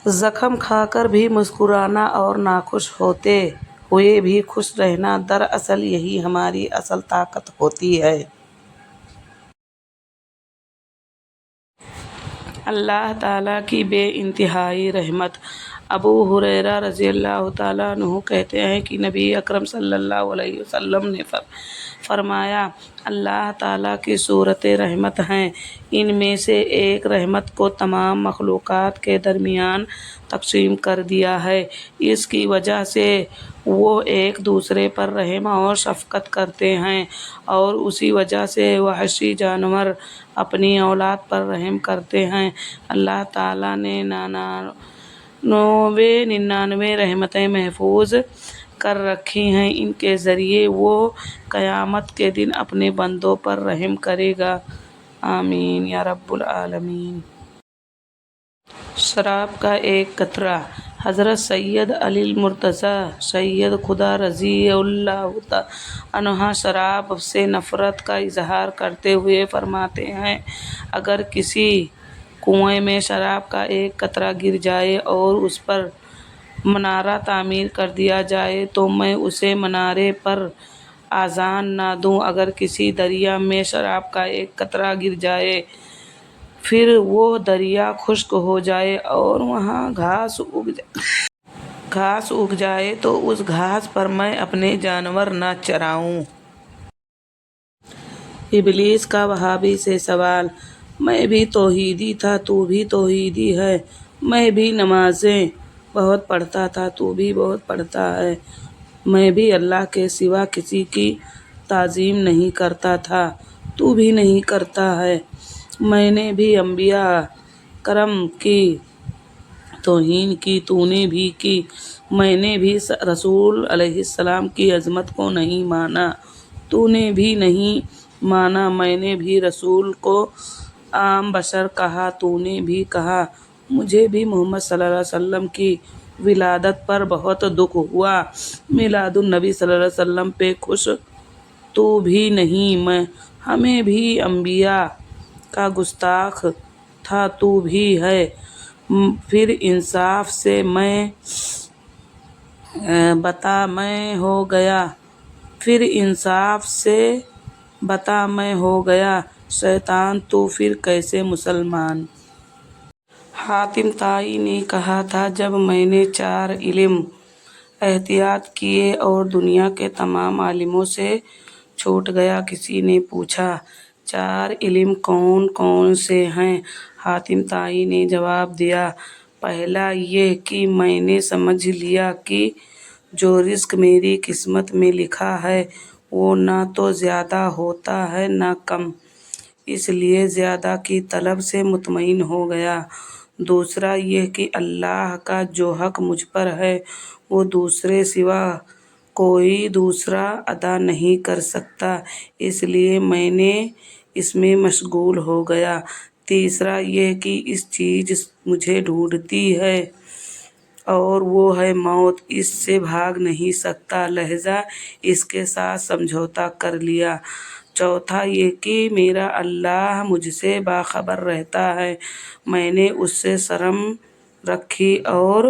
زخم کھا کر بھی مسکرانا اور ناخوش ہوتے ہوئے بھی خوش رہنا، دراصل یہی ہماری اصل طاقت ہوتی ہے۔ اللہ تعالیٰ کی بے انتہائی رحمت۔ ابو ہریرہ رضی اللہ تعالیٰ عنہ کہتے ہیں کہ نبی اکرم صلی اللہ علیہ وسلم نے فرمایا، اللہ تعالیٰ کی صورت رحمت ہیں، ان میں سے ایک رحمت کو تمام مخلوقات کے درمیان تقسیم کر دیا ہے۔ اس کی وجہ سے وہ ایک دوسرے پر رحم اور شفقت کرتے ہیں، اور اسی وجہ سے وحشی جانور اپنی اولاد پر رحم کرتے ہیں۔ اللہ تعالیٰ نے 99 رحمتیں محفوظ کر رکھی ہیں، ان کے ذریعے وہ قیامت کے دن اپنے بندوں پر رحم کرے گا۔ آمین یا رب العالمین۔ شراب کا ایک قطرہ۔ حضرت سید علی المرتضیٰ سید خدا رضی اللہ عنہ شراب سے نفرت کا اظہار کرتے ہوئے فرماتے ہیں، اگر کسی کنویں میں شراب کا ایک قطرہ گر جائے اور اس پر منارہ تعمیر کر دیا جائے تو میں اسے منارے پر آذان نہ دوں۔ اگر کسی دریا میں شراب کا ایک قطرہ گر جائے، پھر وہ دریا خشک ہو جائے اور وہاں گھاس اگ جائے تو اس گھاس پر میں اپنے جانور نہ چراؤں۔ ابلیس کا وہابی سے سوال۔ میں بھی توحیدی تھا، تو بھی توحیدی ہے۔ میں بھی نمازیں بہت پڑھتا تھا، تو بھی بہت پڑھتا ہے۔ میں بھی اللہ کے سوا کسی کی تعظیم نہیں کرتا تھا، تو بھی نہیں کرتا ہے۔ میں نے بھی انبیاء کرام کی توہین کی، تو نے بھی کی۔ میں نے بھی رسول علیہ السلام کی عظمت کو نہیں مانا، تو نے بھی نہیں مانا۔ میں نے بھی رسول کو عام بشر کہا، تو نے بھی کہا۔ مجھے بھی محمد صلی اللہ علیہ وسلم کی ولادت پر بہت دکھ ہوا، میلاد النبی صلی اللہ علیہ وسلم پہ خوش تو بھی نہیں۔ ہمیں بھی انبیاء کا گستاخ تھا، تو بھی ہے۔ پھر انصاف سے بتا میں ہو گیا شیطان، تو پھر کیسے مسلمان؟ حاتم طائی نے کہا تھا، جب میں نے 4 علم اختیار کیے اور دنیا کے تمام عالموں سے چھوٹ گیا۔ کسی نے پوچھا، 4 علم کون کون سے ہیں؟ حاتم طائی نے جواب دیا، پہلا یہ کہ میں نے سمجھ لیا کہ جو رزق میری قسمت میں لکھا ہے وہ نہ تو زیادہ ہوتا ہے نہ کم، اس لیے زیادہ کی طلب سے مطمئن ہو گیا۔ دوسرا یہ کہ اللہ کا جو حق مجھ پر ہے وہ دوسرے سوا کوئی دوسرا ادا نہیں کر سکتا، اس لیے میں نے اس میں مشغول ہو گیا۔ تیسرا یہ کہ اس چیز مجھے ڈھونڈتی ہے اور وہ ہے موت، اس سے بھاگ نہیں سکتا، لہذا اس کے ساتھ سمجھوتا کر لیا۔ چوتھا یہ کہ میرا اللہ مجھ سے باخبر رہتا ہے، میں نے اس سے شرم رکھی اور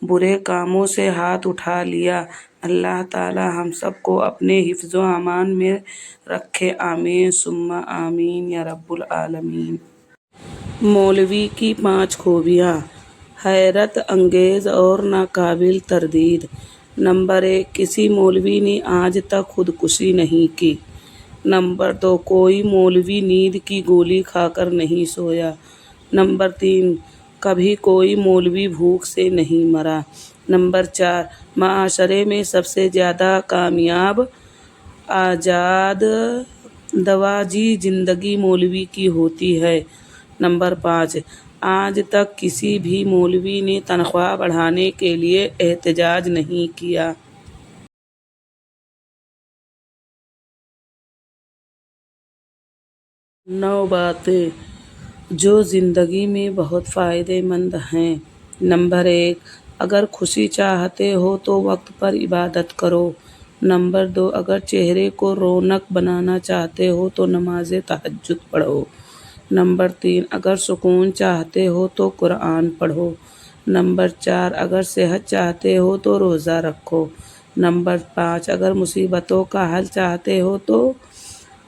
برے کاموں سے ہاتھ اٹھا لیا۔ اللہ تعالیٰ ہم سب کو اپنے حفظ و امان میں رکھے، آمین ثم آمین یا رب العالمین۔ مولوی کی 5 خوبیاں۔ حیرت انگیز اور ناقابل تردید۔ نمبر 1، کسی مولوی نے آج تک خودکشی نہیں کی۔ نمبر 2، کوئی مولوی نیند کی گولی کھا کر نہیں سویا۔ نمبر 3، کبھی کوئی مولوی بھوک سے نہیں مرا۔ نمبر 4، معاشرے میں سب سے زیادہ کامیاب آزاد دواجی زندگی مولوی کی ہوتی ہے۔ نمبر 5، آج تک کسی بھی مولوی نے تنخواہ بڑھانے کے لیے احتجاج نہیں کیا۔ 9 باتیں جو زندگی میں بہت فائدہ مند ہیں۔ نمبر 1، اگر خوشی چاہتے ہو تو وقت پر عبادت کرو۔ نمبر 2، اگر چہرے کو رونق بنانا چاہتے ہو تو نماز تہجد پڑھو۔ نمبر 3، اگر سکون چاہتے ہو تو قرآن پڑھو۔ نمبر 4 اگر صحت چاہتے ہو تو روزہ رکھو۔ نمبر 5 اگر مصیبتوں کا حل چاہتے ہو تو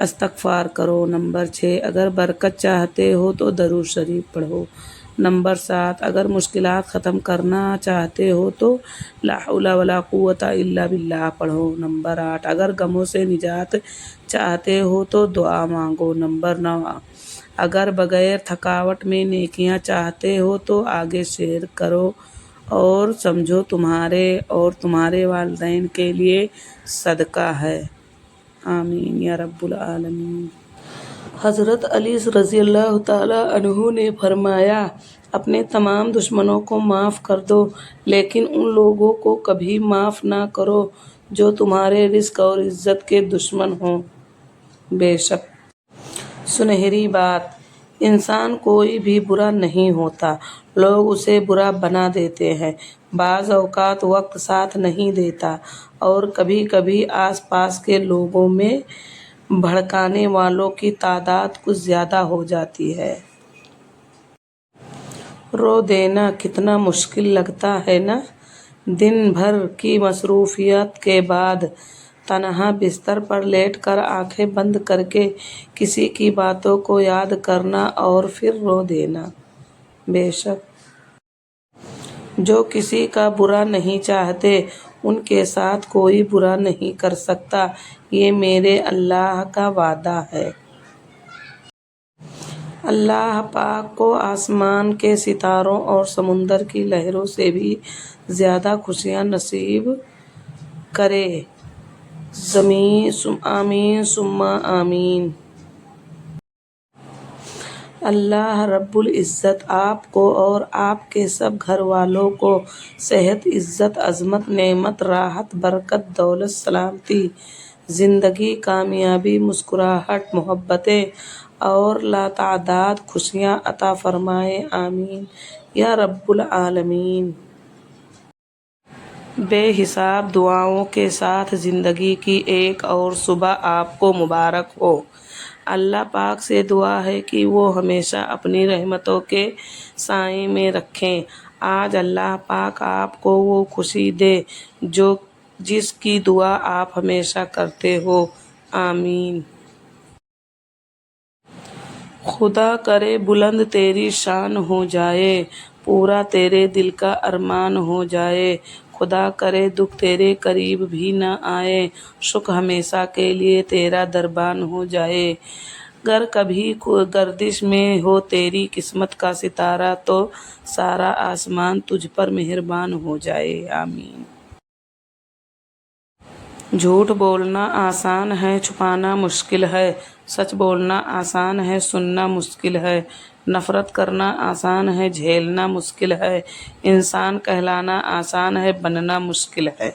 استغفار کرو۔ نمبر 6 اگر برکت چاہتے ہو تو درود شریف پڑھو۔ نمبر 7 اگر مشکلات ختم کرنا چاہتے ہو تو لا حول ولا قوت الا باللہ پڑھو۔ نمبر 8 اگر غموں سے نجات چاہتے ہو تو دعا مانگو۔ نمبر 9 اگر بغیر تھکاوٹ میں نیکیاں چاہتے ہو تو آگے شیئر کرو اور سمجھو تمہارے اور تمہارے والدین کے لیے صدقہ ہے۔ آمین یا رب العالمین۔ حضرت علی رضی اللہ تعالیٰ عنہ نے فرمایا اپنے تمام دشمنوں کو معاف کر دو لیکن ان لوگوں کو کبھی معاف نہ کرو جو تمہارے رزق اور عزت کے دشمن ہوں۔ بے شک سنہری بات، انسان کوئی بھی برا نہیں ہوتا، لوگ اسے برا بنا دیتے ہیں۔ بعض اوقات وقت ساتھ نہیں دیتا اور کبھی کبھی آس پاس کے لوگوں میں بھڑکانے والوں کی تعداد کچھ زیادہ ہو جاتی ہے۔ رو دینا کتنا مشکل لگتا ہے نا؟ دن بھر کی مصروفیات کے بعد تنہا بستر پر لیٹ کر آنکھیں بند کر کے کسی کی باتوں کو یاد کرنا اور پھر رو دینا۔ بے شک جو کسی کا برا نہیں چاہتے ان کے ساتھ کوئی برا نہیں کر سکتا، یہ میرے اللہ کا وعدہ ہے۔ اللہ پاک کو آسمان کے ستاروں اور سمندر کی لہروں سے بھی زیادہ خوشیاں نصیب کرے۔ آمین ثم آمین۔ اللہ رب العزت آپ کو اور آپ کے سب گھر والوں کو صحت، عزت، عظمت، نعمت، راحت، برکت، دولت، سلامتی، زندگی، کامیابی، مسکراہٹ، محبتیں اور لاتعداد خوشیاں عطا فرمائے۔ آمین یا رب العالمین۔ بے حساب دعاؤں کے ساتھ زندگی کی ایک اور صبح آپ کو مبارک ہو۔ اللہ پاک سے دعا ہے کہ وہ ہمیشہ اپنی رحمتوں کے سائے میں رکھیں۔ آج اللہ پاک آپ کو وہ خوشی دے جس کی دعا آپ ہمیشہ کرتے ہو۔ آمین۔ خدا کرے بلند تیری شان ہو جائے، پورا تیرے دل کا ارمان ہو جائے۔ خدا کرے دکھ تیرے قریب بھی نہ آئے، شکر ہمیشہ کے لیے تیرا دربان ہو جائے۔ گر کبھی گردش میں ہو تیری قسمت کا ستارہ تو سارا آسمان تجھ پر مہربان ہو جائے۔ آمین۔ جھوٹ بولنا آسان ہے، چھپانا مشکل ہے۔ سچ بولنا آسان ہے، سننا مشکل ہے۔ نفرت کرنا آسان ہے، جھیلنا مشکل ہے۔ انسان کہلانا آسان ہے، بننا مشکل ہے۔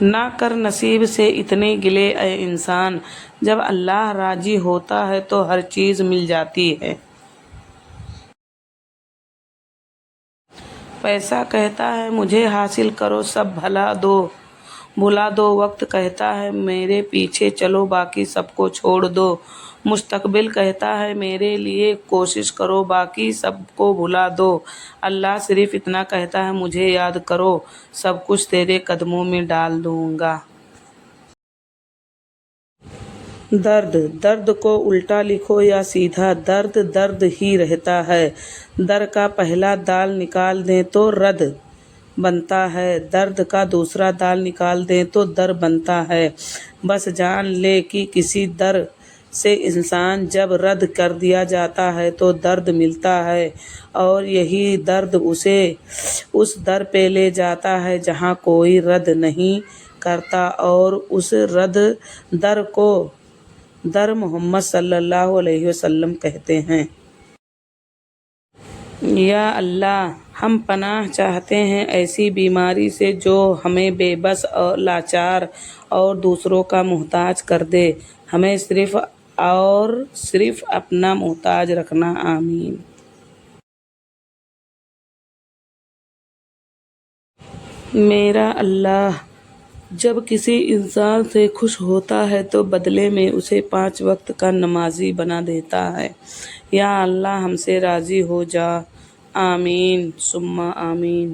نہ کر نصیب سے اتنے گلے اے انسان، جب اللہ راضی ہوتا ہے تو ہر چیز مل جاتی ہے۔ پیسہ کہتا ہے مجھے حاصل کرو سب بھلا دو، وقت کہتا ہے میرے پیچھے چلو باقی سب کو چھوڑ دو۔ مستقبل کہتا ہے میرے لیے کوشش کرو باقی سب کو بھلا دو۔ اللہ صرف اتنا کہتا ہے مجھے یاد کرو، سب کچھ تیرے قدموں میں ڈال دوں گا۔ درد کو الٹا لکھو یا سیدھا، درد درد ہی رہتا ہے۔ در کا پہلا دال نکال دیں تو رد بنتا ہے، درد کا دوسرا دال نکال دیں تو در بنتا ہے۔ بس جان لے کہ کسی در سے انسان جب رد کر دیا جاتا ہے تو درد ملتا ہے، اور یہی درد اسے اس در پہ لے جاتا ہے جہاں کوئی رد نہیں کرتا، اور اس رد در کو در محمد صلی اللہ علیہ وسلم کہتے ہیں۔ یا اللہ ہم پناہ چاہتے ہیں ایسی بیماری سے جو ہمیں بے بس اور لاچار اور دوسروں کا محتاج کر دے، ہمیں صرف اور صرف اپنا محتاج رکھنا۔ آمین۔ میرا اللہ جب کسی انسان سے خوش ہوتا ہے تو بدلے میں اسے 5 وقت کا نمازی بنا دیتا ہے۔ یا اللہ ہم سے راضی ہو جا آمین ثم آمین۔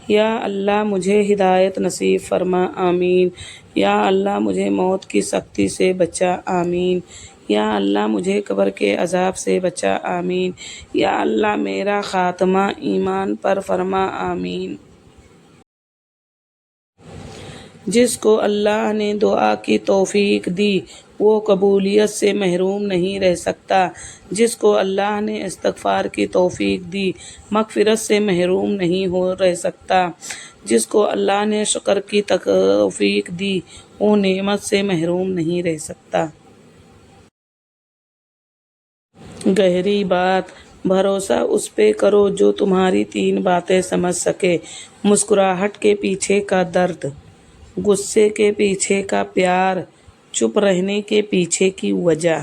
یا اللہ مجھے ہدایت نصیب فرما، آمین۔ یا اللہ مجھے موت کی سختی سے بچا، آمین۔ یا اللہ مجھے قبر کے عذاب سے بچا، آمین۔ یا اللہ میرا خاتمہ ایمان پر فرما، آمین۔ جس کو اللہ نے دعا کی توفیق دی وہ قبولیت سے محروم نہیں رہ سکتا، جس کو اللہ نے استغفار کی توفیق دی مغفرت سے محروم نہیں رہ سکتا، جس کو اللہ نے شکر کی توفیق دی وہ نعمت سے محروم نہیں رہ سکتا۔ گہری بات، بھروسہ اس پہ کرو جو تمہاری 3 باتیں سمجھ سکے: مسکراہٹ کے پیچھے کا درد، غصے کے پیچھے کا پیار، چپ رہنے کے پیچھے کی وجہ۔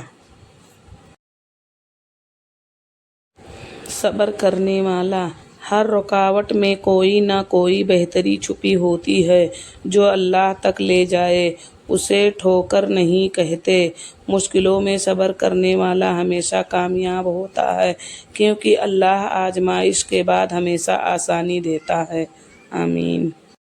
صبر کرنے والا، ہر رکاوٹ میں کوئی نہ کوئی بہتری چھپی ہوتی ہے جو اللہ تک لے جائے، اسے ٹھوکر نہیں کہتے۔ مشکلوں میں صبر کرنے والا ہمیشہ کامیاب ہوتا ہے، کیونکہ اللہ آزمائش کے بعد ہمیشہ آسانی دیتا ہے، آمین۔